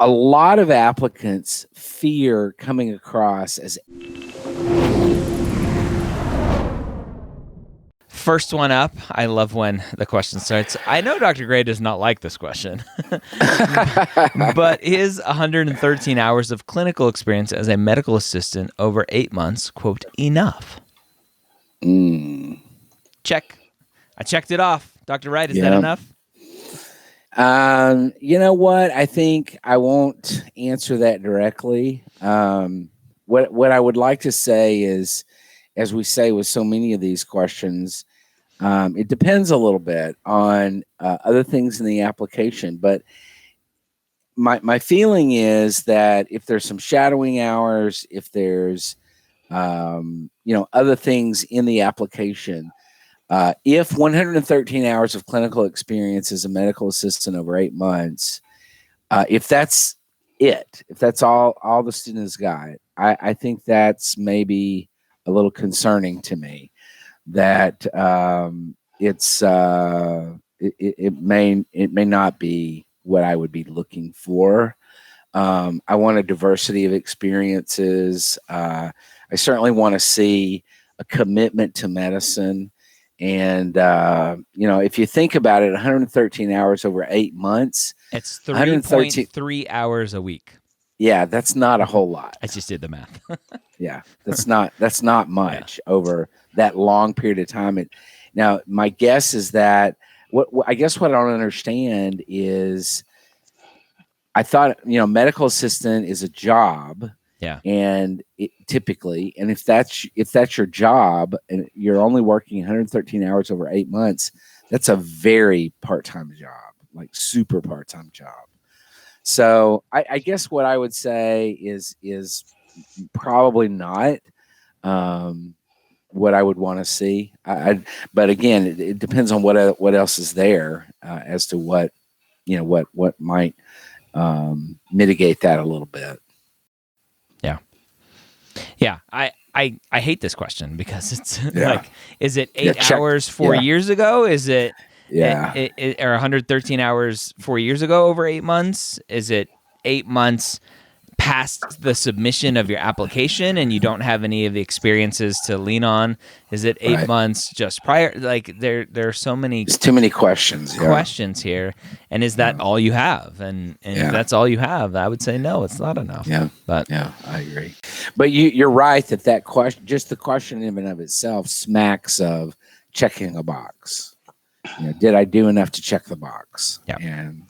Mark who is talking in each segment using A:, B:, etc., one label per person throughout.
A: a lot of applicants fear coming across as
B: first one up. I love when the question starts. I know Dr. Gray does not like this question, but is 113 hours of clinical experience as a medical assistant over 8 months, quote, enough? Check. I checked it off. Dr. Wright, is that enough?
A: You know what? I think I won't answer that directly. What I would like to say is, as we say with so many of these questions, it depends a little bit on other things in the application. But my feeling is that if there's some shadowing hours, if there's other things in the application, if 113 hours of clinical experience as a medical assistant over 8 months, if that's it, if that's all the students got, I think that's maybe a little concerning to me. That it may not be what I would be looking for. I want a diversity of experiences. I certainly want to see a commitment to medicine. And, if you think about it, 113 hours over 8 months.
B: It's 3.3 hours a week.
A: Yeah, that's not a whole lot.
B: I just did the math.
A: Yeah, that's not much over that long period of time. Now, my guess is that what I don't understand is I thought, medical assistant is a job.
B: Yeah.
A: And typically, and if that's your job and you're only working 113 hours over 8 months, that's a very part-time job, like super part-time job. So I guess what I would say is probably not what I would want to see. But again, it depends on what else is there as to what might mitigate that a little bit.
B: Yeah. I hate this question because it's like, is it 8 hours 4 years ago? Is it or 113 hours 4 years ago over 8 months? Is it 8 months past the submission of your application and you don't have any of the experiences to lean on? Is it 8 months just prior? Like there are so many.
A: There's too many questions
B: here. And is that all you have? And if that's all you have, I would say no, it's not enough.
A: Yeah.
B: But
A: yeah, I agree. But you're right that question, just the question in and of itself, smacks of checking a box. Did I do enough to check the box?
B: Yeah.
A: And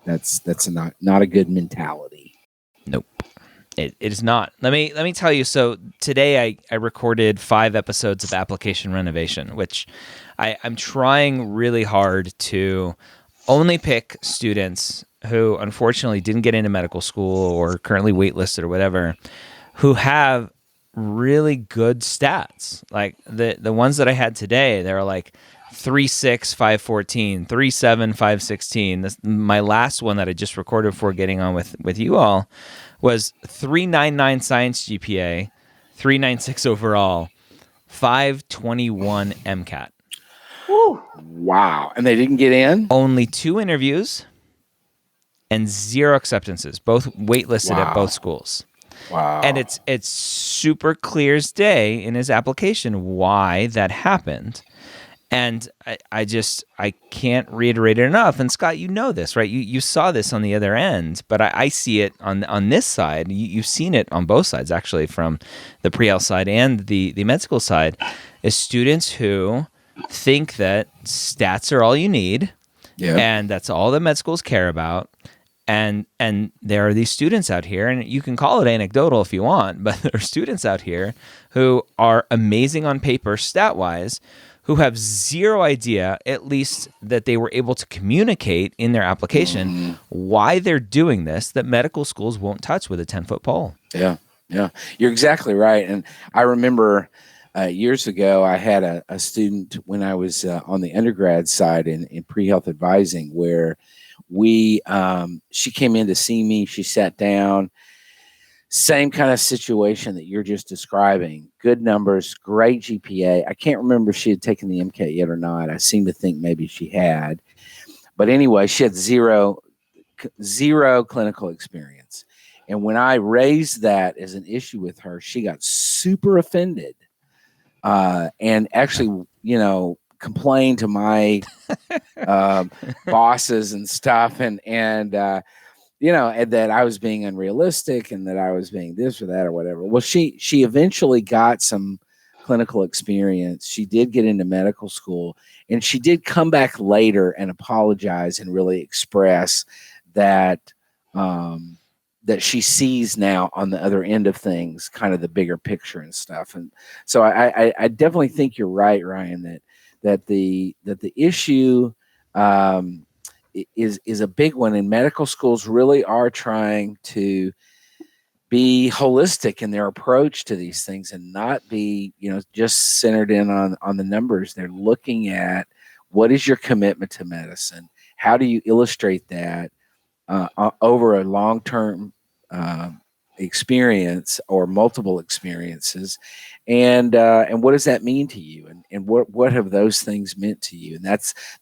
A: that's not a good mentality.
B: Nope. It is not. Let me tell you. So today I recorded 5 episodes of Application Renovation, which I'm trying really hard to only pick students who unfortunately didn't get into medical school or currently waitlisted or whatever, who have really good stats. Like the ones that I had today, they were like 3.6, 5.14, 3.7, 5.16. My last one that I just recorded before getting on with you all was 3.99 science GPA, 3.96 overall, 5.21 MCAT.
A: Woo. Wow. And they didn't get in?
B: Only 2 interviews and 0 acceptances, both waitlisted at both schools.
A: Wow.
B: And it's super clear as day in his application why that happened. And I can't reiterate it enough. And Scott, you know this, right? You saw this on the other end, but I see it on this side. You've seen it on both sides, actually, from the pre-L side and the med school side, is students who think that stats are all you need, and that's all that med schools care about. And there are these students out here, and you can call it anecdotal if you want, but there are students out here who are amazing on paper stat-wise, who have 0 idea, at least that they were able to communicate in their application, why they're doing this, that medical schools won't touch with a 10-foot pole.
A: Yeah. You're exactly right. And I remember years ago, I had a student when I was on the undergrad side in pre-health advising where she came in to see me. She sat down. Same kind of situation that you're just describing. Good numbers, great GPA. I can't remember if she had taken the MCAT yet or not. I seem to think maybe she had. But anyway, she had 0 zero clinical experience. And when I raised that as an issue with her, she got super offended, and actually, complained to my bosses and stuff, and that I was being unrealistic and that I was being this or that or whatever. Well, she eventually got some clinical experience. She did get into medical school, and she did come back later and apologize and really express that that she sees now on the other end of things, kind of the bigger picture and stuff. And so I definitely think you're right, Ryan, that the issue is a big one, and medical schools really are trying to be holistic in their approach to these things and not be, just centered in on the numbers. They're looking at what is your commitment to medicine? How do you illustrate that over a long-term experience or multiple experiences, and what does that mean to you, and what have those things meant to you? And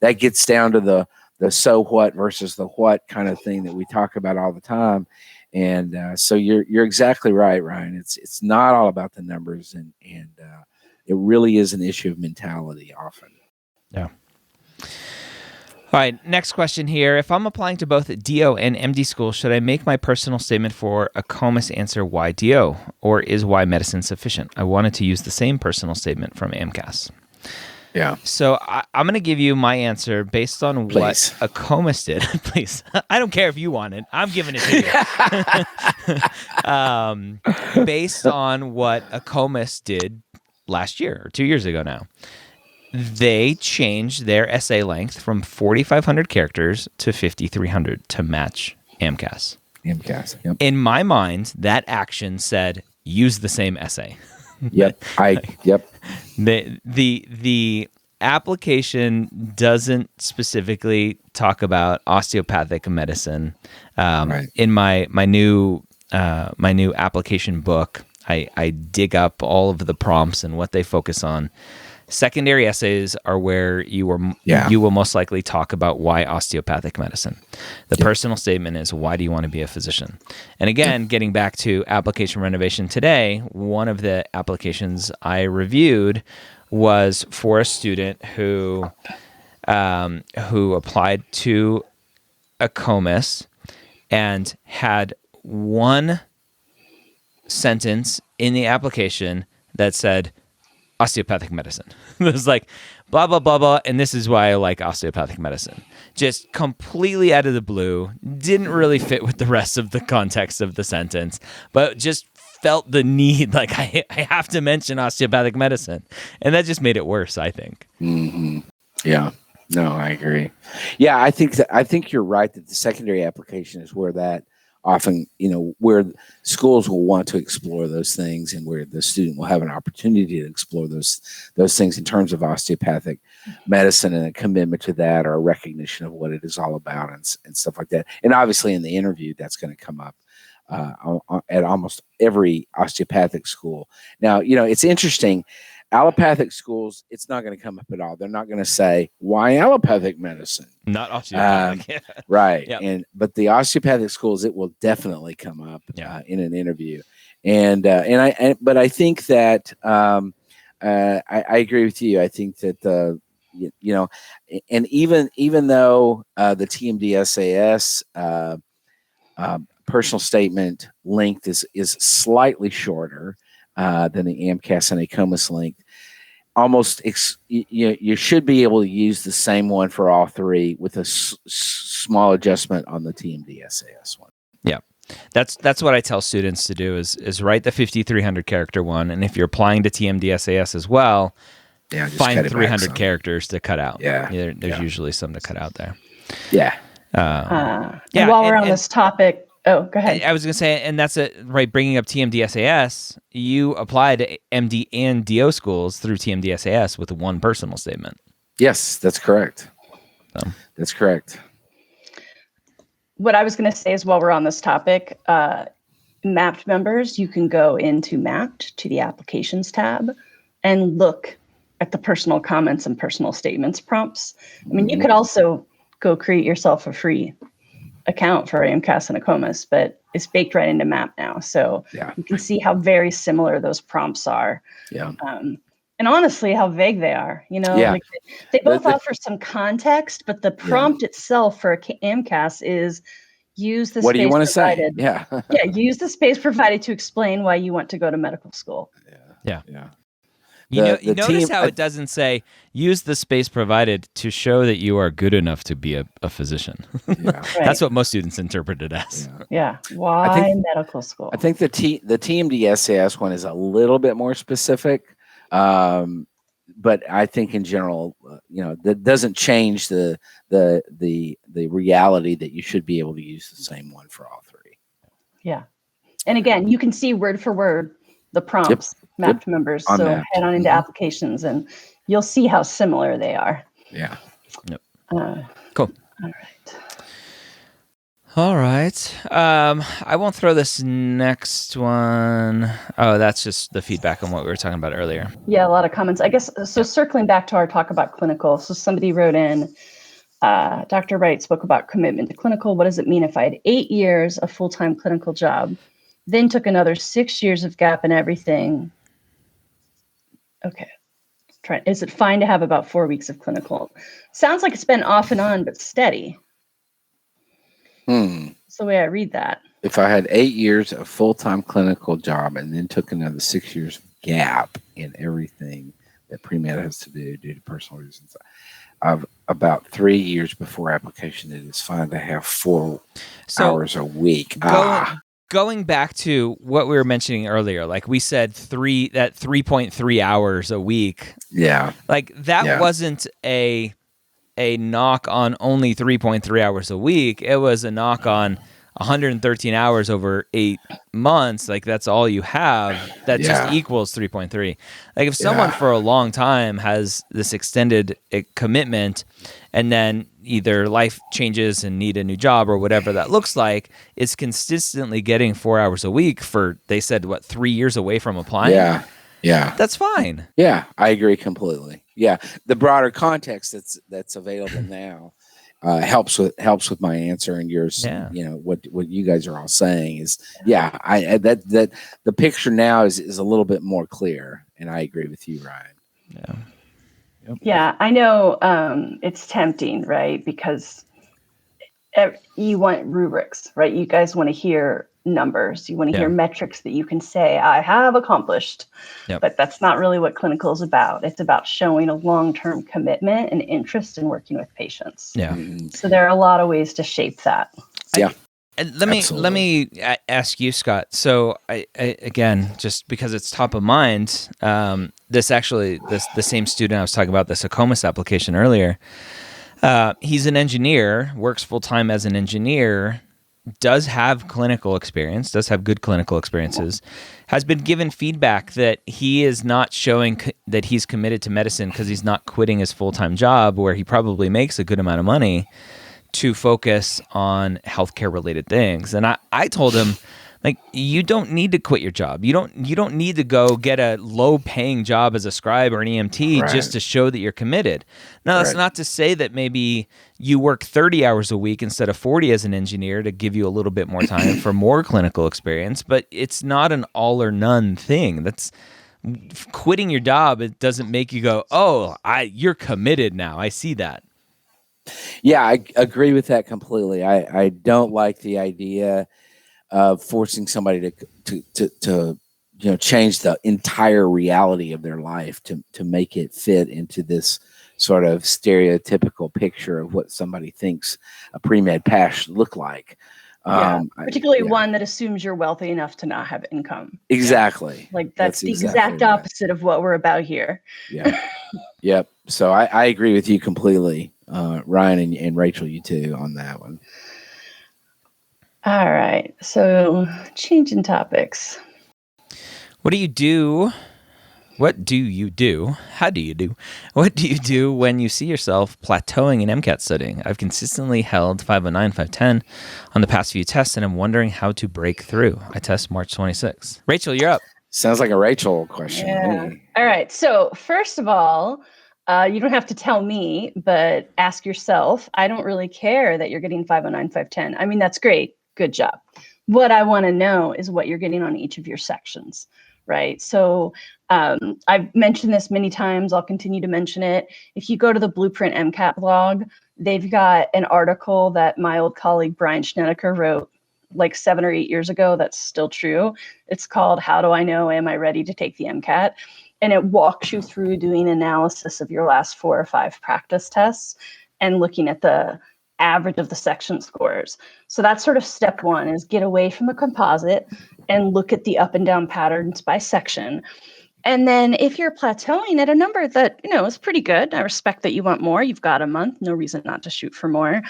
A: that gets down to the so what versus the what kind of thing that we talk about all the time. And so you're exactly right, Ryan. It's not all about the numbers, and it really is an issue of mentality often.
B: Yeah. All right, next question here. If I'm applying to both DO and MD school, should I make my personal statement for a ACOMAS answer why DO, or is why medicine sufficient? I wanted to use the same personal statement from AMCAS.
A: Yeah.
B: So I'm going to give you my answer based on what ACOMAS did. Please. I don't care if you want it. I'm giving it to you. Based on what ACOMAS did last year or 2 years ago now. They changed their essay length from 4,500 characters to 5,300 to match AMCAS.
A: Yep.
B: In my mind, that action said, use the same essay.
A: Yep. Yep.
B: The application doesn't specifically talk about osteopathic medicine.
A: Right.
B: In my new application book, I dig up all of the prompts and what they focus on. Secondary essays are where you will most likely talk about why osteopathic medicine. The personal statement is, why do you want to be a physician? And again, getting back to application renovation today, one of the applications I reviewed was for a student who applied to ACOMAS and had one sentence in the application that said osteopathic medicine. It was like, blah, blah, blah, blah, and this is why I like osteopathic medicine. Just completely out of the blue, didn't really fit with the rest of the context of the sentence, but just felt the need, like, I have to mention osteopathic medicine. And that just made it worse, I think.
A: Mm-hmm. Yeah. No, I agree. Yeah, I think you're right that the secondary application is where that often, where schools will want to explore those things, and where the student will have an opportunity to explore those things in terms of osteopathic medicine and a commitment to that, or a recognition of what it is all about, and stuff like that. And obviously in the interview, that's going to come up at almost every osteopathic school. Now, it's interesting. Allopathic schools, it's not going to come up at all. They're not going to say, why allopathic medicine?
B: Not osteopathic.
A: Right.
B: Yep.
A: But the osteopathic schools, it will definitely come up in an interview. But I think that I agree with you. I think that and even though the TMD-SAS personal statement length is slightly shorter than the AMCAS and ACOMAS length, almost you should be able to use the same one for all three with a small adjustment on the TMD-SAS one.
B: Yeah. That's what I tell students to do is write the 5,300 character one, and if you're applying to TMD-SAS as well, find 300 characters to cut out.
C: Yeah.
B: There's usually some to cut out there.
A: Yeah.
C: And while we're on this topic, oh, go ahead.
B: I was going to say, and that's right, bringing up TMD-SAS, you apply to MD and DO schools through TMD-SAS with one personal statement.
A: Yes, that's correct. That's correct.
C: What I was going to say is, while we're on this topic, Mapped members, you can go into Mapped to the Applications tab and look at the personal comments and personal statements prompts. I mean, you could also go create yourself a free account for MCAS and ACOMAS, but it's baked right into MAP now. So you can see how very similar those prompts are.
A: Yeah.
C: And honestly, how vague they are. Like they both offer some context, but the prompt itself for MCAS is use the
A: what
C: space
A: do you want to
C: provided.
A: say? Yeah.
C: Use the space provided to explain why you want to go to medical school.
B: Yeah.
A: The
B: notice how it doesn't say use the space provided to show that you are good enough to be a physician. That's what most students interpret it as.
C: Why medical school?
A: I think the TMD SAS one is a little bit more specific, but I think in general, that doesn't change the reality that you should be able to use the same one for all three.
C: Yeah, and again, you can see word for word the prompts. Mapped members. So head on into applications and you'll see how similar they are.
A: Yeah.
B: Cool. All right. I won't throw this next one. Oh, that's just the feedback on what we were talking about earlier.
C: Yeah, a lot of comments. I guess, so circling back to our talk about clinical. So somebody wrote in, Dr. Wright spoke about commitment to clinical. What does it mean if I had 8 years of full-time clinical job, then took another 6 years of gap and everything? Okay. Is it fine to have about 4 weeks of clinical? Sounds like it's been off and on, but steady. That's the way I read that.
A: If I had 8 years of full-time clinical job and then took another 6 years gap in everything that Premed has to do due to personal reasons, I've about 3 years before application, it is fine to have 4 hours a week.
B: Going back to what we were mentioning earlier, like we said, 3.3 hours a week.
A: Yeah.
B: Like that wasn't a knock on only 3.3 hours a week. It was a knock on 113 hours over 8 months. Like that's all you have. That just equals 3.3. Like if someone for a long time has this extended commitment and then either life changes and need a new job or whatever that looks like, is consistently getting 4 hours a week for, they said, 3 years away from applying?
A: Yeah.
B: That's fine.
A: Yeah, I agree completely. Yeah. The broader context that's available now helps with my answer and yours. What you guys are all saying is that the picture now is a little bit more clear, and I agree with you, Ryan.
C: Yeah, I know it's tempting, right? Because you want rubrics, right? You guys want to hear numbers. You want to hear metrics that you can say, I have accomplished. But that's not really what clinical is about. It's about showing a long-term commitment and interest in working with patients. So there are a lot of ways to shape that.
B: Let me ask you, Scott. So I again, just because it's top of mind, the same student I was talking about, this ACOMAS application earlier, he's an engineer, works full-time as an engineer, does have clinical experience, does have good clinical experiences, has been given feedback that he is not showing that he's committed to medicine because he's not quitting his full-time job where he probably makes a good amount of money to focus on healthcare related things. And I told him, like, you don't need to quit your job. You don't need to go get a low paying job as a scribe or an EMT just to show that you're committed. Now, that's not to say that maybe you work 30 hours a week instead of 40 as an engineer to give you a little bit more time for more clinical experience, but it's not an all or none thing. That's quitting your job. It doesn't make you go, oh, you're committed now. I see that.
A: Yeah, I agree with that completely. I don't like the idea of forcing somebody to change the entire reality of their life to make it fit into this sort of stereotypical picture of what somebody thinks a pre-med pass should look like.
C: Particularly one that assumes you're wealthy enough to not have income.
A: Exactly.
C: Like that's the exact opposite of what we're about here.
A: Yep. So I agree with you completely, Ryan and Rachel, you too, on that one.
C: All right. So changing topics.
B: What do you do? What do you do? How do you do? What do you do when you see yourself plateauing in MCAT studying? I've consistently held 509, 510 on the past few tests, and I'm wondering how to break through. I test March 26th. Rachel, you're up.
A: Sounds like a Rachel question.
C: Yeah. All right. So first of all, You don't have to tell me, but ask yourself. I don't really care that you're getting 509, 510. I mean, that's great. Good job. What I want to know is what you're getting on each of your sections, right? So I've mentioned this many times. I'll continue to mention it. If you go to the Blueprint MCAT blog, they've got an article that my old colleague Brian Schnedeker wrote like 7 or 8 years ago. That's still true. It's called How Do I Know? Am I Ready to Take the MCAT? And it walks you through doing analysis of your last 4 or 5 practice tests and looking at the average of the section scores. So that's sort of step one, is get away from the composite and look at the up and down patterns by section. And then if you're plateauing at a number that, is pretty good, I respect that you want more, you've got a month, no reason not to shoot for more,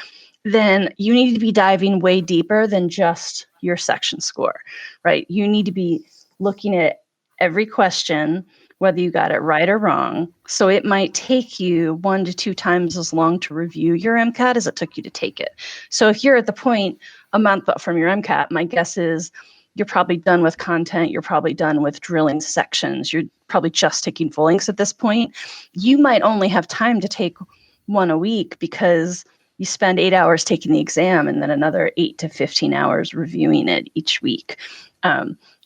C: then you need to be diving way deeper than just your section score, right? You need to be looking at every question, whether you got it right or wrong. So it might take you 1 to 2 times as long to review your MCAT as it took you to take it. So if you're at the point a month from your MCAT, my guess is you're probably done with content. You're probably done with drilling sections. You're probably just taking full inks at this point. You might only have time to take 1 a week because you spend 8 hours taking the exam and then another 8 to 15 hours reviewing it each week.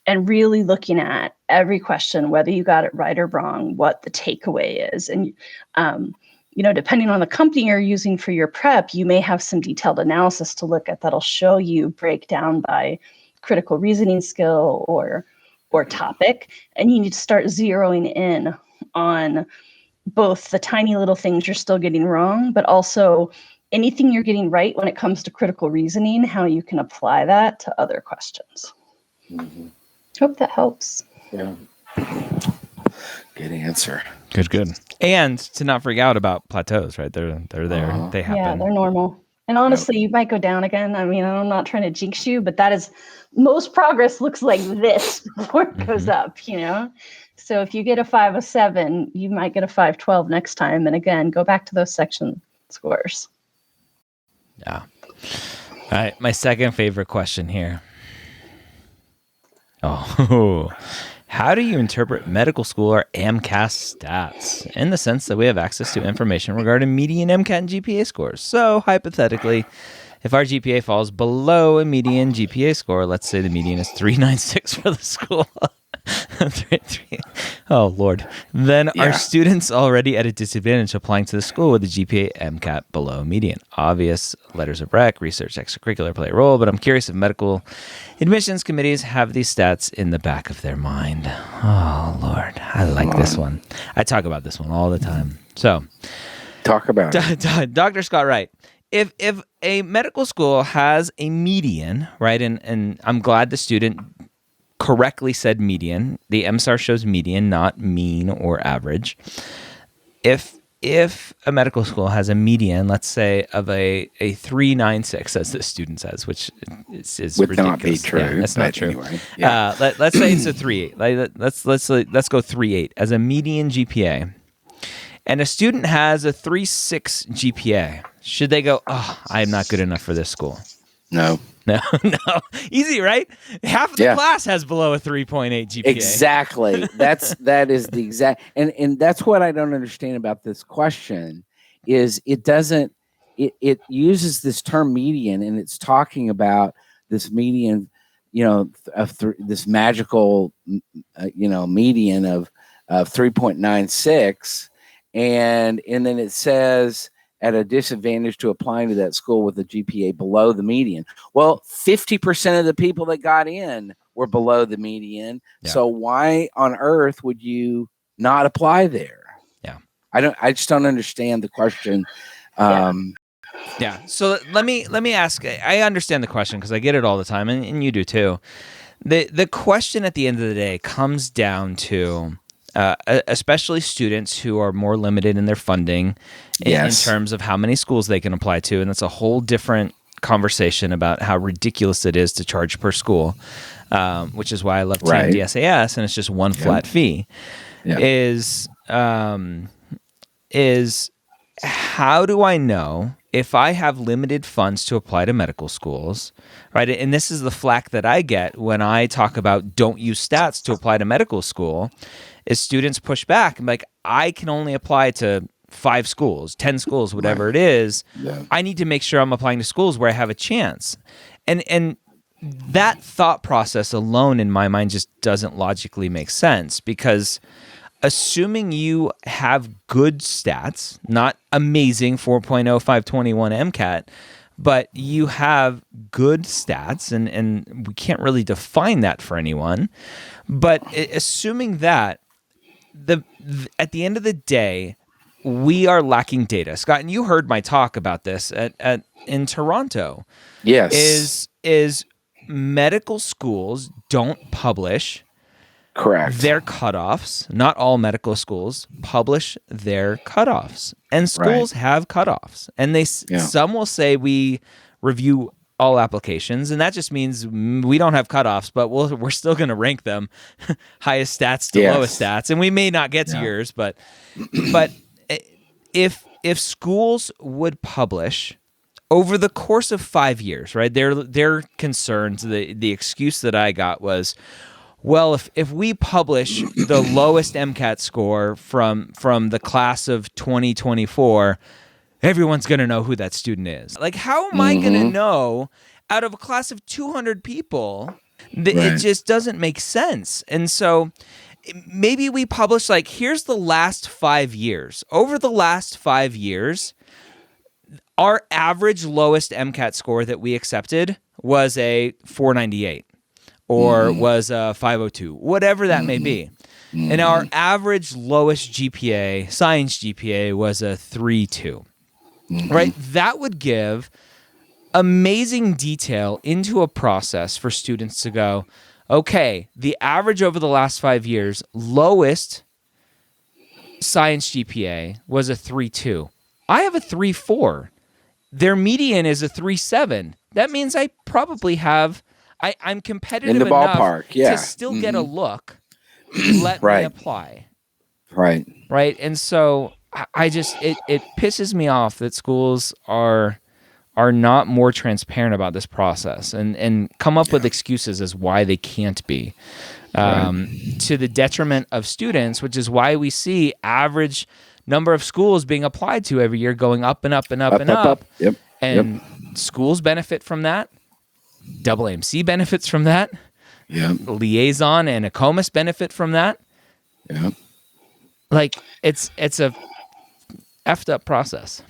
C: And really looking at every question, whether you got it right or wrong, what the takeaway is. And, depending on the company you're using for your prep, you may have some detailed analysis to look at that'll show you breakdown by critical reasoning skill or topic. And you need to start zeroing in on both the tiny little things you're still getting wrong, but also anything you're getting right when it comes to critical reasoning, how you can apply that to other questions.
A: Mm-hmm.
C: Hope that helps.
A: Yeah. Good answer.
B: Good. And to not freak out about plateaus, right? They're there. They happen.
C: Yeah, they're normal. And honestly, you might go down again. I mean, I'm not trying to jinx you, but that is, most progress looks like this before it goes up, So if you get a 507, you might get a 512 next time. And again, go back to those section scores.
B: Yeah. All right. My second favorite question here. Oh, how do you interpret medical school or MCAS stats in the sense that we have access to information regarding median MCAT and GPA scores? So hypothetically, if our GPA falls below a median GPA score, let's say the median is 396 for the school. Oh, Lord. Then are students already at a disadvantage applying to the school with a GPA MCAT below median? Obvious letters of rec, research, extracurricular play a role, but I'm curious if medical admissions committees have these stats in the back of their mind. Oh, Lord. I like this one. I talk about this one all the time. So,
A: talk about it.
B: Dr. Scott Wright. If a medical school has a median, right, and I'm glad the student correctly said median. The MSAR shows median, not mean or average. If a medical school has a median, let's say of a 396, as the student says, which is
A: would
B: ridiculous.
A: Not be true.
B: Yeah, that's not true.
A: Anyway, yeah.
B: Let's say it's a 3.8. Let's go 3.8 as a median GPA. And a student has a 3.6 GPA. Should they go, I am not good enough for this school?
A: No.
B: Easy, right? Half of the class has below a 3.8 GPA.
A: Exactly. That is the exact, and that's what I don't understand about this question is it uses this term median, and it's talking about this median, this magical, median of 3.96, and then it says at a disadvantage to applying to that school with a GPA below the median. Well, 50% of the people that got in were below the median. Yeah. So why on earth would you not apply there?
B: Yeah.
A: I just don't understand the question.
B: Yeah. So let me ask, I understand the question because I get it all the time and you do too. The question at the end of the day comes down to especially students who are more limited in their funding in terms of how many schools they can apply to. And that's a whole different conversation about how ridiculous it is to charge per school, which is why I love TMD SAS, and it's just one flat fee, is how do I know if I have limited funds to apply to medical schools, right? And this is the flack that I get when I talk about don't use stats to apply to medical school, is students push back and like, I can only apply to 5 schools, 10 schools, whatever it is,
A: Yeah.
B: I need to make sure I'm applying to schools where I have a chance. And that thought process alone in my mind just doesn't logically make sense, because assuming you have good stats, not amazing 4.0, 521 MCAT, but you have good stats, and we can't really define that for anyone, but assuming that, at the end of the day, we are lacking data. Scott, and you heard my talk about this in Toronto.
A: Yes.
B: Is medical schools don't publish
A: Correct.
B: their cutoffs. Not all medical schools publish their cutoffs, and schools have cutoffs. And some will say we review all applications, and that just means we don't have cutoffs, but we're still going to rank them highest stats to lowest stats, and we may not get to yours, but if schools would publish over the course of 5 years, right? Their concerns, the excuse that I got was, well, if we publish the lowest MCAT score from the class of 2024, everyone's going to know who that student is. Like, how am I going to know out of a class of 200 people? It just doesn't make sense. And so maybe we publish, like, here's the last 5 years. Over the last 5 years, our average lowest MCAT score that we accepted was a 498 or was a 502, whatever that may be. And our average lowest GPA, science GPA, was a 3.2. Right? That would give amazing detail into a process for students to go, okay, the average over the last 5 years, lowest science GPA was a 3.2. I have a 3.4. Their median is a 3.7. That means I probably have, I'm competitive
A: in the
B: enough
A: ballpark,
B: to still get a look. Let me apply. Right. And so I just, it pisses me off that schools are not more transparent about this process and come up with excuses as why they can't be, to the detriment of students, which is why we see average number of schools being applied to every year going up and up and up and up.
A: Yep.
B: And schools benefit from that. AAMC benefits from that. Liaison and ACOMAS benefit from that. Like, it's a effed up process.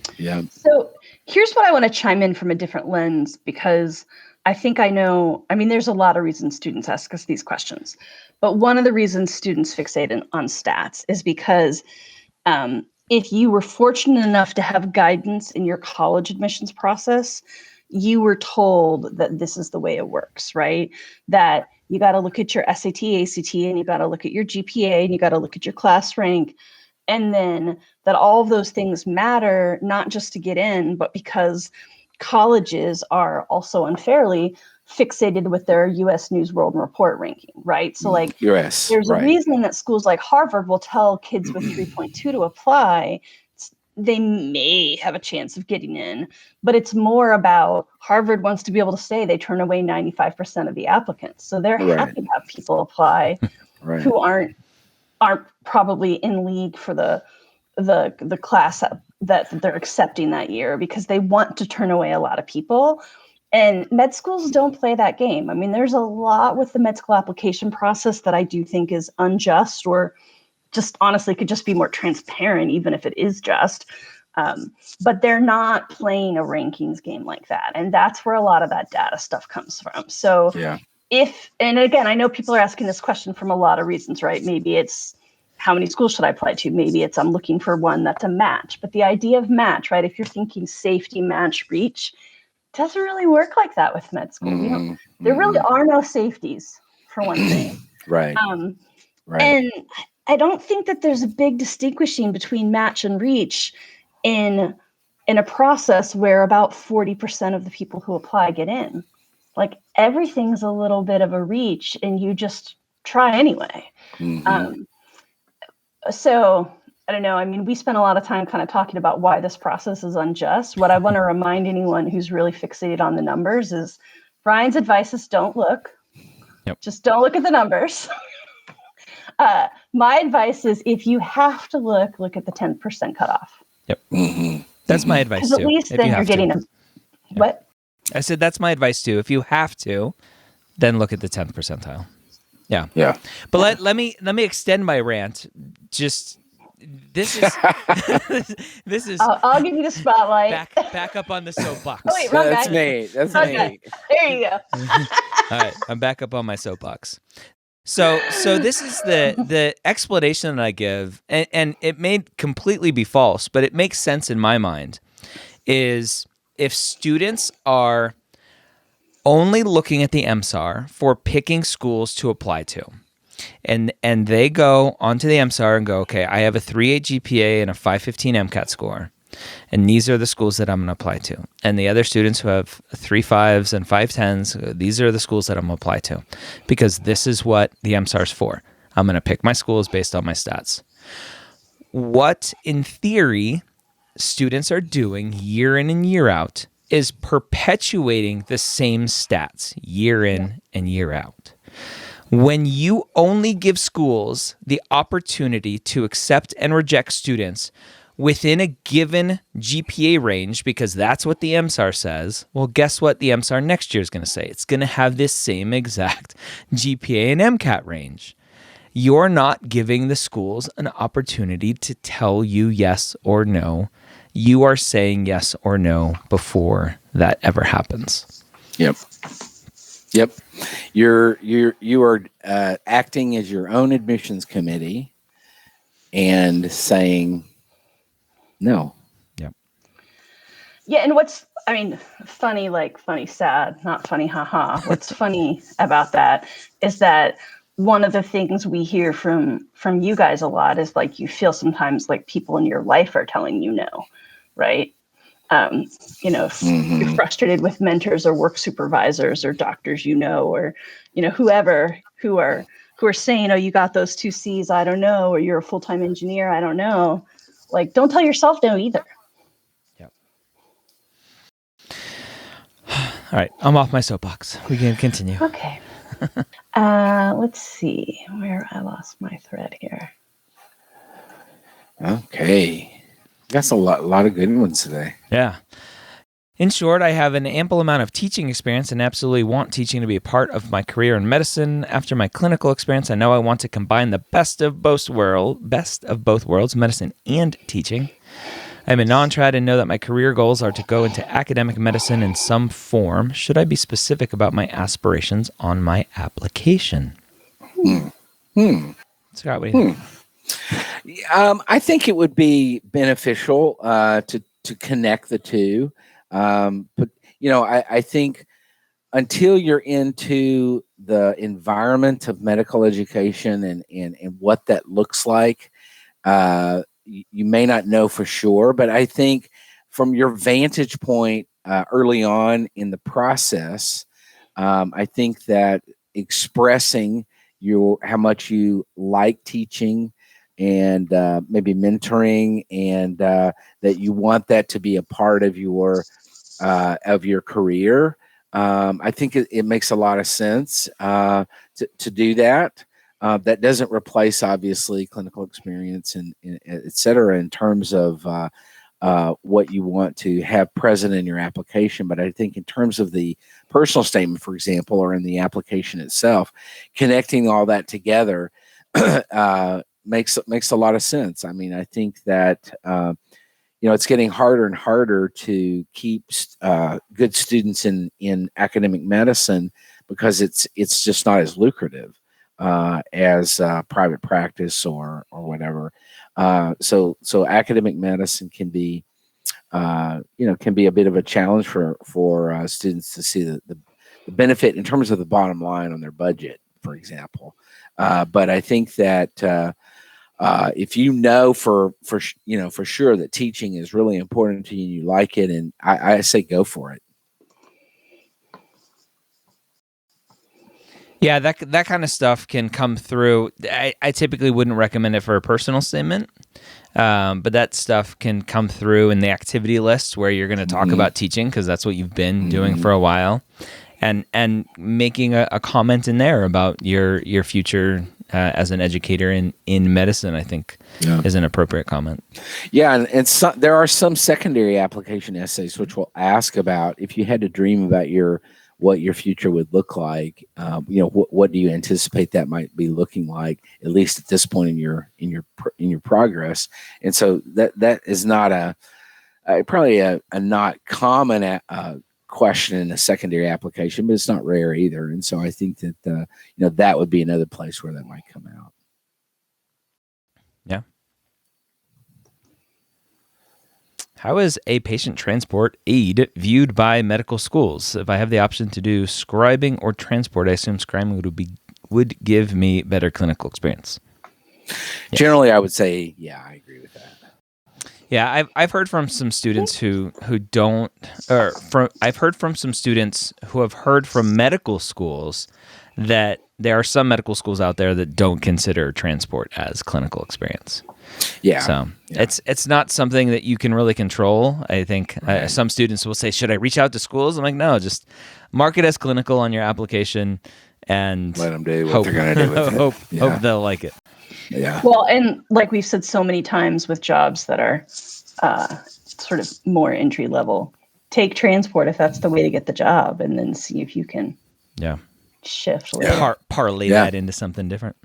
C: So here's what I want to chime in from a different lens, because I think I know, I mean, there's a lot of reasons students ask us these questions, but one of the reasons students fixate on stats is because if you were fortunate enough to have guidance in your college admissions process, you were told that this is the way it works, right? That you got to look at your SAT, ACT, and you got to look at your GPA, and you got to look at your class rank. And then that all of those things matter, not just to get in, but because colleges are also unfairly fixated with their US News World Report ranking, right? So like there's a reason that schools like Harvard will tell kids with 3.2 to apply. They may have a chance of getting in, but it's more about Harvard wants to be able to say they turn away 95% of the applicants. So they're happy to have people apply who aren't probably in league for the class that they're accepting that year, because they want to turn away a lot of people. And med schools don't play that game. I mean, there's a lot with the med school application process that I do think is unjust, or just honestly could just be more transparent, even if it is just. But they're not playing a rankings game like that. And that's where a lot of that data stuff comes from. So and again, I know people are asking this question from a lot of reasons, right? Maybe it's how many schools should I apply to? Maybe it's I'm looking for one that's a match. But the idea of match, right? If you're thinking safety, match, reach, doesn't really work like that with med school. There really are no safeties, for one thing. And I don't think that there's a big distinguishing between match and reach in a process where about 40% of the people who apply get in. Like, everything's a little bit of a reach, and you just try anyway. So I don't know. I mean, we spent a lot of time kind of talking about why this process is unjust. What I want to remind anyone who's really fixated on the numbers is Brian's advice is don't look. Just don't look at the numbers. My advice is, if you have to look at the 10% cutoff.
B: Yep.
A: Mm-hmm.
B: That's my advice
C: Because
B: too.
C: at least
B: if
C: then
B: you
C: you're
B: have
C: getting
B: to.
C: a what?
B: I said that's my advice too. If you have to, then look at the 10th percentile. Yeah.
A: Yeah.
B: But let me extend my rant. Just this is this is
C: I'll give you the spotlight.
B: back up on the soapbox.
C: Oh wait, wrong
A: That's
C: guy.
A: me. That's
C: Wrong
A: me.
C: guy. There you go.
B: All right, I'm back up on my soapbox. So this is the explanation that I give, and it may completely be false, but it makes sense in my mind, is if students are only looking at the MSAR for picking schools to apply to, and they go onto the MSAR and go, okay, I have a 3.8 GPA and a 515 MCAT score, and these are the schools that I'm going to apply to. And the other students who have 3.5s and 5.10s, these are the schools that I'm going to apply to, because this is what the MSAR is for. I'm going to pick my schools based on my stats. What, in theory, students are doing year in and year out is perpetuating the same stats year in and year out. When you only give schools the opportunity to accept and reject students within a given GPA range, because that's what the MSAR says, well, guess what the MSAR next year is going to say? It's going to have this same exact GPA and MCAT range. You're not giving the schools an opportunity to tell you yes or no. You are saying yes or no before that ever happens.
A: Yep. You are acting as your own admissions committee and saying no.
B: Yep.
C: Yeah, and funny, sad, not funny, haha. What's funny about that is that one of the things we hear from you guys a lot is like you feel sometimes like people in your life are telling you no, right? If you're frustrated with mentors or work supervisors or doctors, or, whoever who are saying, oh, you got those 2 C's, I don't know, or you're a full-time engineer, I don't know. Like, don't tell yourself no either.
B: Yep. All right, I'm off my soapbox. We can continue.
C: Okay. Let's see where I lost my thread here.
A: Okay. That's a lot of good ones today.
B: Yeah. In short, I have an ample amount of teaching experience and absolutely want teaching to be a part of my career in medicine. After my clinical experience, I know I want to combine the best of both worlds, medicine and teaching. I'm a nontrad and know that my career goals are to go into academic medicine in some form. Should I be specific about my aspirations on my application? Scott, what do you think?
A: I think it would be beneficial to connect the two. But I think until you're into the environment of medical education and what that looks like, you may not know for sure. But I think from your vantage point early on in the process, I think that expressing how much you like teaching and maybe mentoring, and that you want that to be a part of your career. I think it makes a lot of sense to do that. That doesn't replace, obviously, clinical experience and et cetera, in terms of what you want to have present in your application. But I think in terms of the personal statement, for example, or in the application itself, connecting all that together makes a lot of sense. I mean, I think that it's getting harder and harder to keep good students in academic medicine because it's just not as lucrative as private practice or whatever. So academic medicine can be a bit of a challenge for students to see the benefit in terms of the bottom line on their budget, for example. But I think that if you know for sure that teaching is really important to you and you like it, and I say go for it.
B: Yeah, that kind of stuff can come through. I typically wouldn't recommend it for a personal statement, but that stuff can come through in the activity list where you're going to talk about teaching because that's what you've been doing for a while, and making a comment in there about your future as an educator in medicine, I think is an appropriate comment.
A: Yeah, and there are some secondary application essays which will ask about if you had to dream about what your future would look like. What do you anticipate that might be looking like, at least at this point in your progress? And so that is not probably a not common question in a secondary application, but it's not rare either. And so I think that that would be another place where that might come out.
B: Yeah. How is a patient transport aid viewed by medical schools? If I have the option to do scribing or transport, I assume scribing would give me better clinical experience. Yes.
A: Generally, I would say, yeah, I agree with that.
B: Yeah, I've heard from some students I've heard from some students who have heard from medical schools that there are some medical schools out there that don't consider transport as clinical experience.
A: Yeah.
B: So it's not something that you can really control. I think some students will say, should I reach out to schools? I'm like, no, just mark it as clinical on your application and
A: let them do what they're going to do with it.
B: Hope they'll like it.
A: Yeah.
C: Well, and like we've said so many times with jobs that are sort of more entry level, take transport if that's the way to get the job, and then see if you can shift later.
B: Parlay that into something different.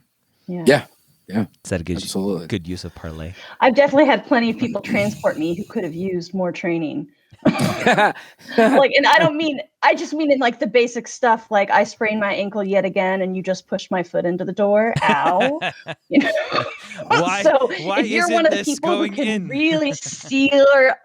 A: Yeah.
B: Is that a good use of parlay?
C: I've definitely had plenty of people transport me who could have used more training. And I just mean in like the basic stuff, like I sprained my ankle yet again and you just pushed my foot into the door. Ow.
B: Why
C: if you're one of the people who can really steer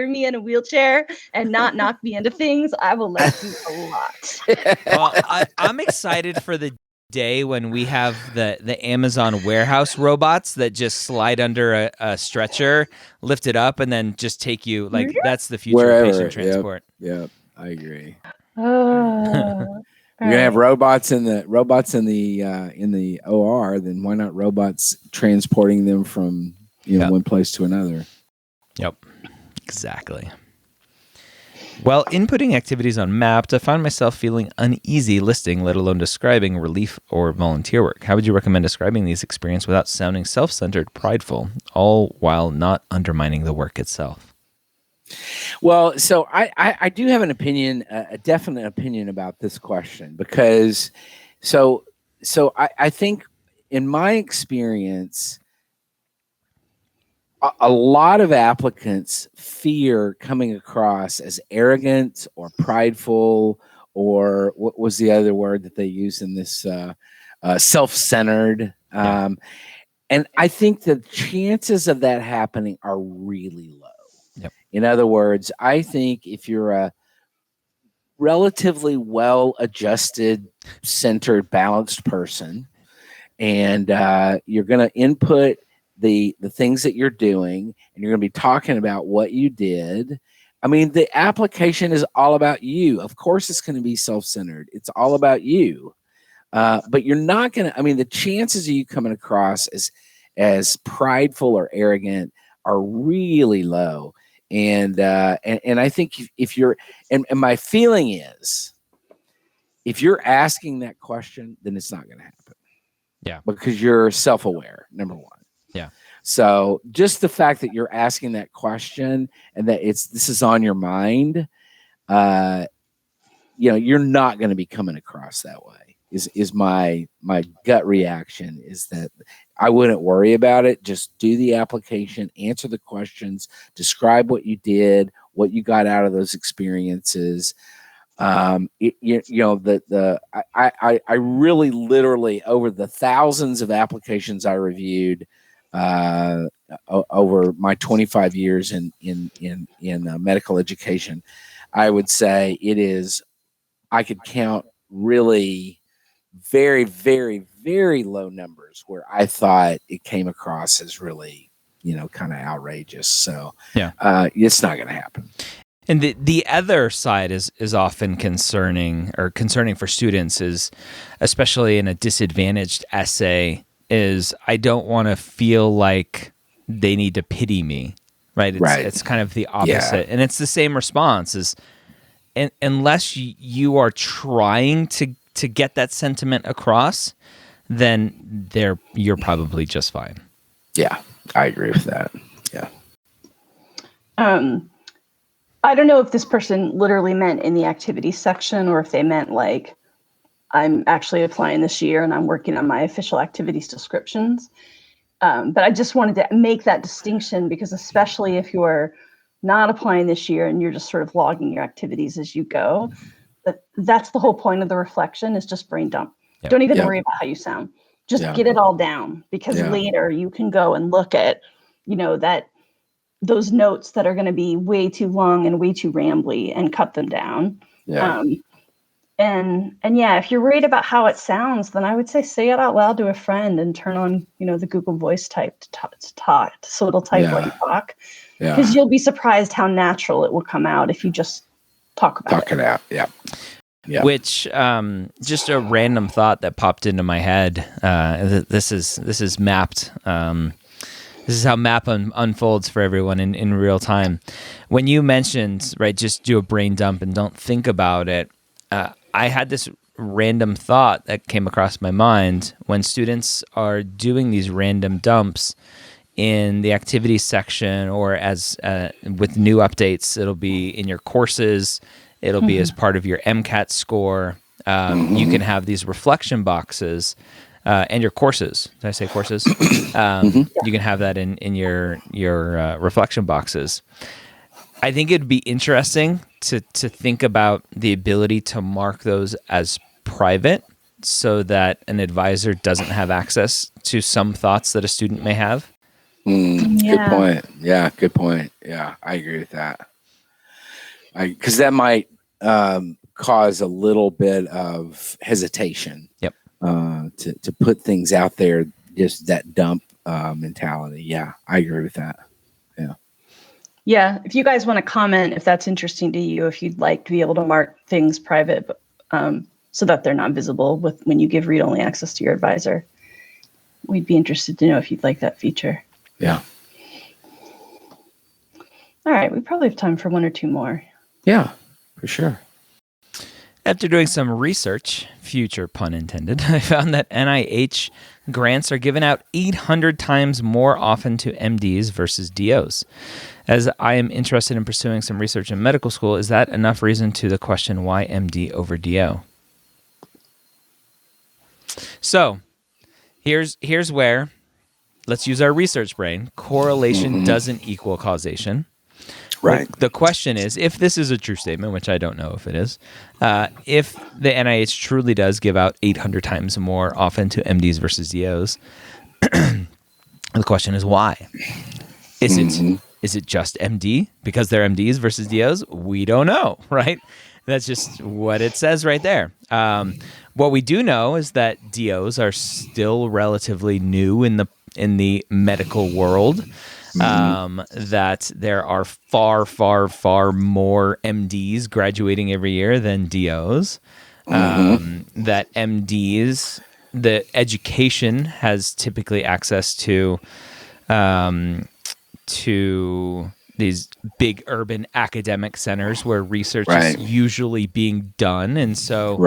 C: me in a wheelchair and not knock me into things, I will let you a lot.
B: Well, I'm excited for the day when we have the Amazon warehouse robots that just slide under a stretcher, lift it up, and then just take you. Like that's the future of patient transport.
A: Yep, I agree.
C: You're
A: gonna have robots in the OR. Then why not robots transporting them from one place to another?
B: Yep, exactly. While inputting activities on Mapped, I find myself feeling uneasy listing, let alone describing relief or volunteer work. How would you recommend describing these experiences without sounding self-centered, prideful, all while not undermining the work itself?
A: Well, so I do have an opinion, a definite opinion about this question, because so I think in my experience, a lot of applicants fear coming across as arrogant or prideful, or what was the other word that they use in this, self-centered. And I think the chances of that happening are really low.
B: Yep.
A: In other words, I think if you're a relatively well-adjusted, centered, balanced person, and you're going to input the things that you're doing, and you're going to be talking about what you did. I mean, the application is all about you. Of course, it's going to be self-centered. It's all about you. But you're not going to, the chances of you coming across as prideful or arrogant are really low. And I think if you're, and my feeling is, if you're asking that question, then it's not going to happen.
B: Yeah.
A: Because you're self-aware, number one.
B: Yeah.
A: So just the fact that you're asking that question and that this is on your mind, you're not going to be coming across that way. Is my gut reaction is that I wouldn't worry about it. Just do the application, answer the questions, describe what you did, what you got out of those experiences. I really literally, over the thousands of applications I reviewed over my 25 years in medical education, I would say I could count really very, very, very low numbers where I thought it came across as really, kind of outrageous. So it's not going to happen.
B: And the other side is often concerning for students, is especially in a disadvantaged essay, is I don't want to feel like they need to pity me, right? It's kind of the opposite. And it's the same response, is unless you are trying to get that sentiment across, then you're probably just fine.
A: Yeah, I agree with that. Yeah.
C: I don't know if this person literally meant in the activities section or if they meant like, I'm actually applying this year and I'm working on my official activities descriptions. But I just wanted to make that distinction because especially if you're not applying this year and you're just sort of logging your activities as you go, that's the whole point of the reflection is just brain dump.
B: Yep.
C: Don't even worry about how you sound. Just get it all down because later you can go and look at, those notes that are going to be way too long and way too rambly and cut them down.
A: Yeah.
C: And yeah, if you're worried about how it sounds, then I would say it out loud to a friend and turn on, the Google Voice type to talk, so it'll type while you talk. Because you'll be surprised how natural it will come out if you just talk about it.
A: Out. Yeah. Yeah.
B: Which just a random thought that popped into my head. This is mapped. This is how map unfolds for everyone in real time. When you mentioned, right, just do a brain dump and don't think about it, I had this random thought that came across my mind when students are doing these random dumps in the activities section or as with new updates, it'll be in your courses, it'll be as part of your MCAT score. You can have these reflection boxes and your courses. Did I say courses? You can have that in your reflection boxes. I think it'd be interesting to think about the ability to mark those as private so that an advisor doesn't have access to some thoughts that a student may have.
A: Good point. Yeah, good point. Yeah, I agree with that. Because that might cause a little bit of hesitation.
B: Yep.
A: To put things out there, just that dump mentality. Yeah, I agree with that. Yeah.
C: Yeah. If you guys want to comment, if that's interesting to you, if you'd like to be able to mark things private, so that they're not visible when you give read-only access to your advisor, we'd be interested to know if you'd like that feature.
A: Yeah.
C: All right. We probably have time for one or two more.
A: Yeah, for sure.
B: After doing some research, future pun intended, I found that NIH grants are given out 800 times more often to MDs versus DOs. As I am interested in pursuing some research in medical school, is that enough reason to the question, why MD over DO? So here's where, let's use our research brain. Correlation doesn't equal causation.
A: Right.
B: The question is, if this is a true statement, which I don't know if it is, if the NIH truly does give out 800 times more often to MDs versus DOs, the question is why? Is it just MD because they're MDs versus DOs? We don't know, right? That's just what it says right there. What we do know is that DOs are still relatively new in the medical world. That there are far, far, far more MDs graduating every year than DOs. That MDs, the education has typically access to these big urban academic centers where research is usually being done. And so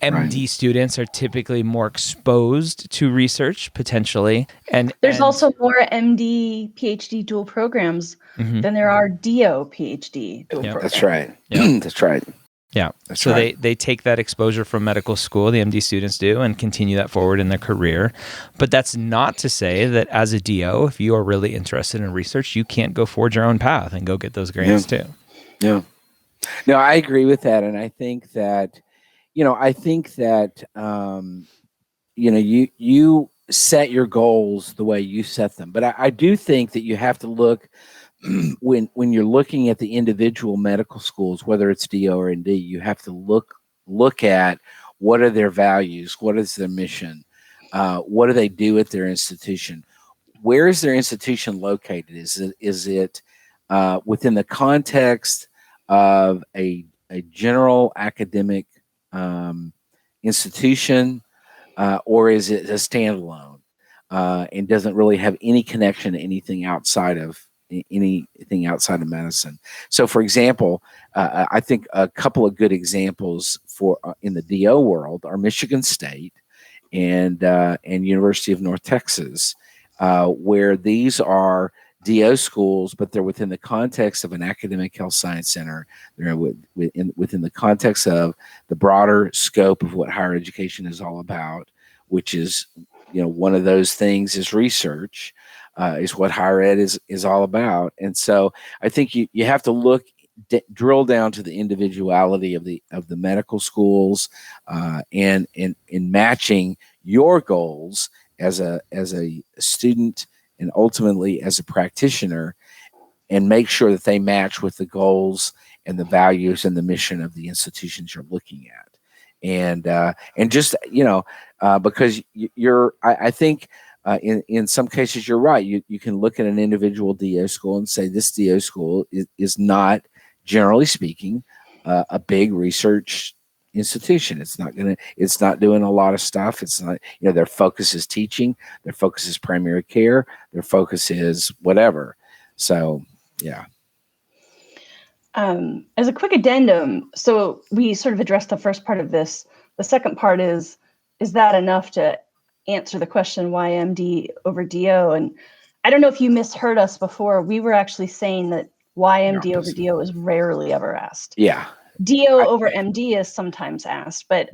B: MD students are typically more exposed to research potentially. And
C: there's also more MD, PhD dual programs than there are DO, PhD dual programs.
A: That's right. That's right.
B: Yeah. So they take that exposure from medical school, the MD students do, and continue that forward in their career. But that's not to say that as a DO, if you are really interested in research, you can't go forge your own path and go get those grants too.
A: Yeah. No, I agree with that. And I think that, you set your goals the way you set them. But I do think that you have to look when you're looking at the individual medical schools, whether it's DO or ND, you have to look at what are their values, what is their mission, what do they do at their institution, where is their institution located? Is it within the context of a general academic institution, or is it a standalone and doesn't really have any connection to anything outside of medicine? So, for example, I think a couple of good examples for in the DO world are Michigan State and University of North Texas, where these are DO schools, but they're within the context of an academic health science center. They're within the context of the broader scope of what higher education is all about, which is, one of those things is research, is what higher ed is all about. And so I think you have to drill down to the individuality of the medical schools, and in matching your goals as a student and ultimately as a practitioner, and make sure that they match with the goals and the values and the mission of the institutions you're looking at. And just, because I think in some cases you're right. You can look at an individual DO school and say this DO school is not, generally speaking, a big research institution. It's not doing a lot of stuff. It's not, their focus is teaching, their focus is primary care, their focus is whatever. So, yeah.
C: As a quick addendum, so we sort of addressed the first part of this. The second part is that enough to answer the question why MD over DO? And I don't know if you misheard us before. We were actually saying that why MD over DO is rarely ever asked.
A: Yeah.
C: DO over MD is sometimes asked, but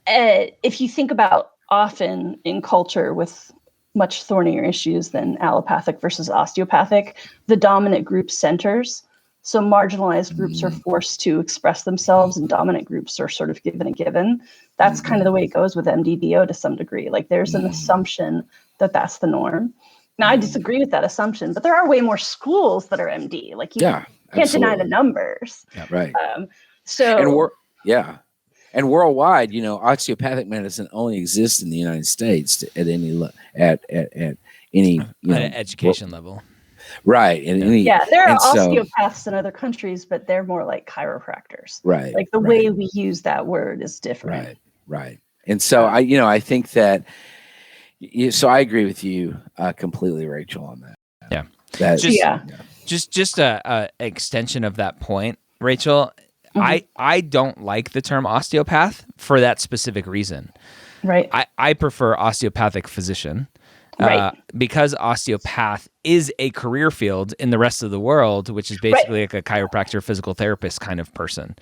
C: if you think about often in culture with much thornier issues than allopathic versus osteopathic, the dominant group centers. So marginalized groups are forced to express themselves and dominant groups are sort of given a given. That's kind of the way it goes with MDBO to some degree. Like there's an assumption that that's the norm. Now I disagree with that assumption, but there are way more schools that are MD. Like you can't deny the numbers.
A: Yeah, right.
C: So
A: and worldwide, osteopathic medicine only exists in the United States at any
B: education level.
A: Right.
C: There are osteopaths in other countries, but they're more like chiropractors.
A: Right.
C: Like the way we use that word is different.
A: Right. And so I think that. So I agree with you completely, Rachel, on that.
B: Yeah. Just a extension of that point, Rachel. I don't like the term osteopath for that specific reason.
C: Right.
B: I prefer osteopathic physician. Because osteopath is a career field in the rest of the world, which is basically like a chiropractor, physical therapist kind of person.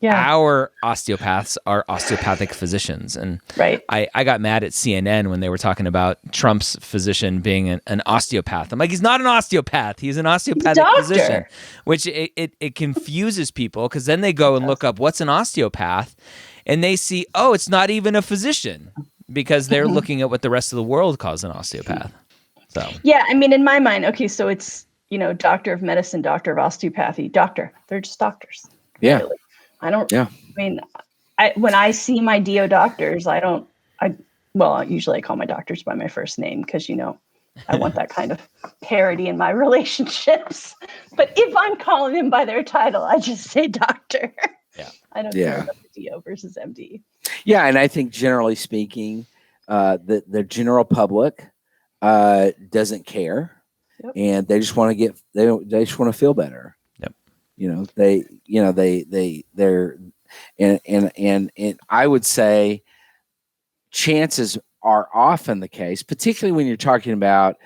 B: Yeah. Our osteopaths are osteopathic physicians. And I got mad at CNN when they were talking about Trump's physician being an osteopath. I'm like, he's not an osteopath. He's an osteopathic physician, which it confuses people because then they go and look up what's an osteopath and they see, oh, it's not even a physician because they're looking at what the rest of the world calls an osteopath. So
C: yeah, I mean, in my mind, okay, so it's, doctor of medicine, doctor of osteopathy, doctor. They're just doctors.
A: Yeah.
C: Really. When I see my DO doctors, usually I call my doctors by my first name because, I want that kind of parity in my relationships. But if I'm calling them by their title, I just say doctor.
B: Yeah.
C: I don't care about the DO versus MD.
A: Yeah. And I think generally speaking, the general public doesn't care. Yep. And they just want to they just want to feel better. They're and I would say chances are often the case, particularly when you're talking about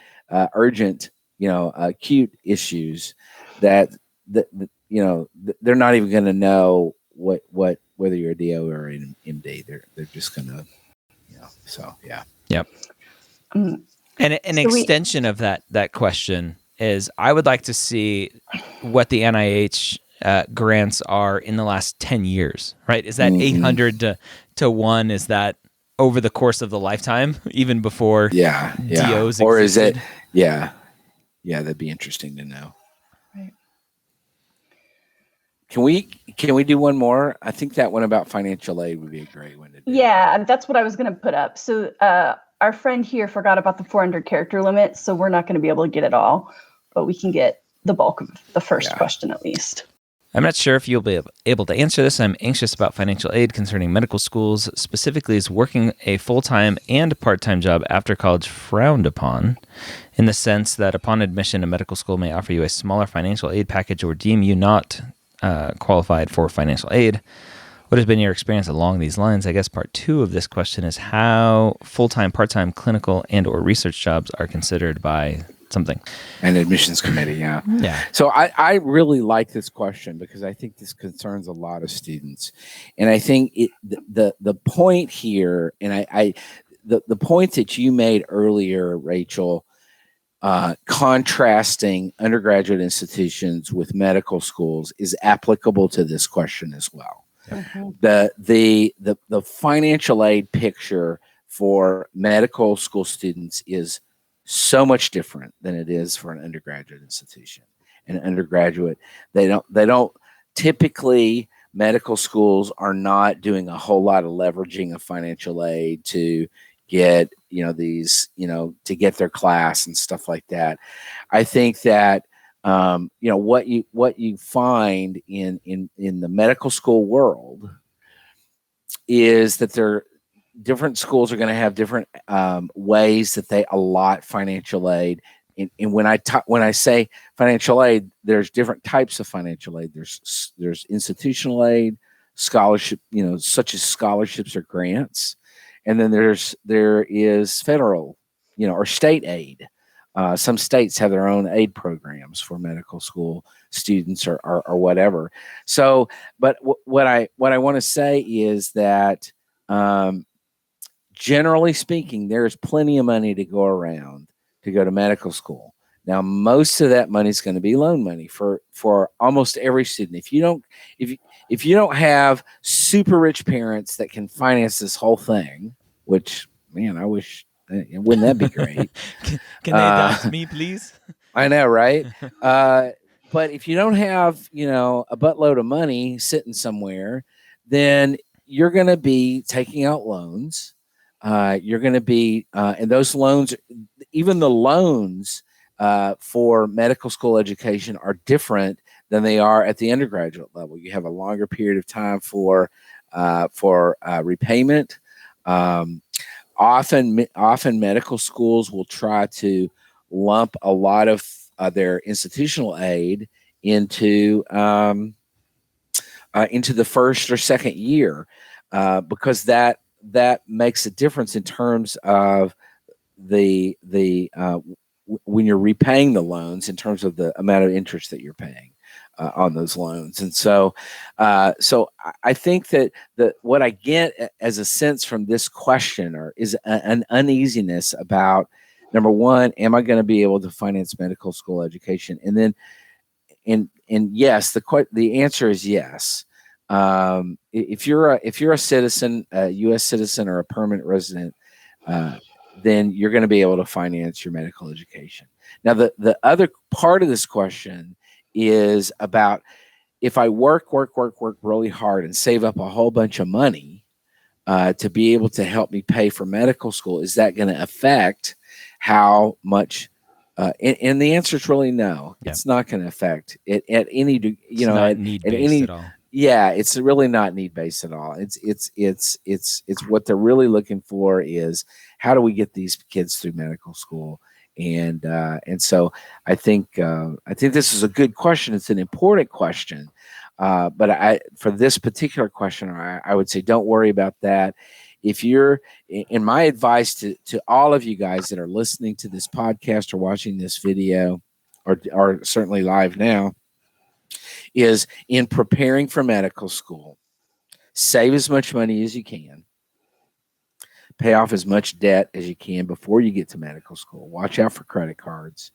A: urgent, acute issues that they're not even going to know whether you're a DO or an MD. They're just going to, so yeah.
B: Yep. And an extension of that question is I would like to see what the NIH grants are in the last 10 years, right? Is that 800 to 1? Is that over the course of the lifetime, even before DOs existed?
A: Or is it, yeah, that'd be interesting to know.
C: Right.
A: Can we do one more? I think that one about financial aid would be a great one to do.
C: Yeah, that's what I was going to put up. So our friend here forgot about the 400 character limit, so we're not going to be able to get it all, but we can get the bulk of the first question at least.
B: I'm not sure if you'll be able to answer this. I'm anxious about financial aid concerning medical schools. Specifically, is working a full-time and part-time job after college frowned upon in the sense that upon admission, a medical school may offer you a smaller financial aid package or deem you not qualified for financial aid? What has been your experience along these lines? I guess part 2 of this question is how full-time, part-time clinical and or research jobs are considered by something.
A: An admissions committee, yeah.
B: Yeah.
A: So I really like this question because I think this concerns a lot of students. And I think the point here, and the point that you made earlier, Rachel, contrasting undergraduate institutions with medical schools is applicable to this question as well. The financial aid picture for medical school students is so much different than it is for an undergraduate institution. An undergraduate, they don't typically, medical schools are not doing a whole lot of leveraging of financial aid to get to get their class and stuff like that. I think that what you find in the medical school world is that different schools are going to have different ways that they allot financial aid. And when I say financial aid, there's different types of financial aid. There's institutional aid, scholarship, such as scholarships or grants, and then there is federal, or state aid. Some states have their own aid programs for medical school students or whatever. So, but what I want to say is that generally speaking, there's plenty of money to go around to go to medical school. Now, most of that money is going to be loan money for almost every student. If you don't have super rich parents that can finance this whole thing, which, man, I wish, wouldn't that be great?
B: Can they adopt me, please?
A: I know, right? But if you don't have, a buttload of money sitting somewhere, then you're going to be taking out loans. You're going to be, and those loans, even the loans for medical school education are different than they are at the undergraduate level. You have a longer period of time for repayment. Often medical schools will try to lump a lot of their institutional aid into the first or second year because that makes a difference in terms of the when you're repaying the loans, in terms of the amount of interest that you're paying on those loans. And so I think that what I get as a sense from this questioner is an uneasiness about, number one, am I going to be able to finance medical school education? And then, and yes, the answer is yes. If you're a citizen, a U.S. citizen or a permanent resident, then you're going to be able to finance your medical education. Now, the other part of this question is about, if I work really hard and save up a whole bunch of money to be able to help me pay for medical school, is that going to affect how much? And the answer is really no. Yep. It's not going to affect it at any,
B: need-based at all.
A: Yeah, it's really not need-based at all. It's what they're really looking for is, how do we get these kids through medical school? And so I think this is a good question. It's an important question. But for this particular question, I would say don't worry about that. If you're, in my advice to all of you guys that are listening to this podcast or watching this video, or certainly live now, is in preparing for medical school, save as much money as you can, pay off as much debt as you can before you get to medical school. Watch out for credit cards,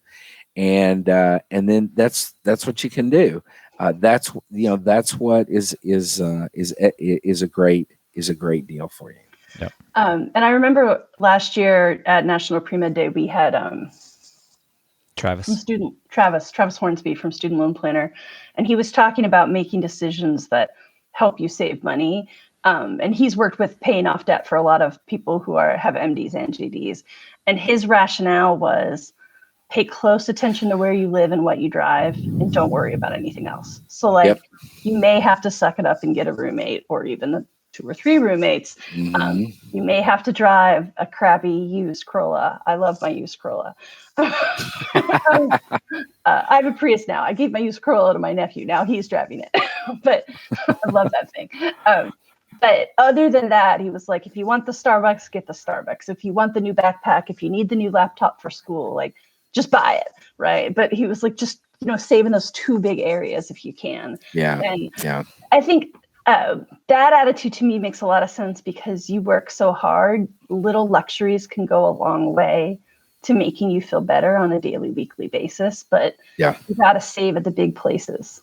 A: and then that's what you can do. That's what is a great deal for you.
B: Yep.
C: And I remember last year at National Premed Day, we had Travis Hornsby from Student Loan Planner, and he was talking about making decisions that help you save money. And he's worked with paying off debt for a lot of people who have MDs and GDs. And his rationale was, pay close attention to where you live and what you drive, and don't worry about anything else. So You may have to suck it up and get a roommate, or even 2 or 3 roommates.
A: Mm-hmm.
C: You may have to drive a crappy used Corolla. I love my used Corolla. I have a Prius now. I gave my used Corolla to my nephew. Now he's driving it, but I love that thing. But other than that, he was like, if you want the Starbucks, get the Starbucks. If you want the new backpack, if you need the new laptop for school, like just buy it, right? But he was like, just, saving those two big areas if you can.
A: Yeah.
C: And
A: Yeah.
C: I think that attitude to me makes a lot of sense, because you work so hard, little luxuries can go a long way to making you feel better on a daily, weekly basis. But
A: Yeah.
C: you got to save at the big places.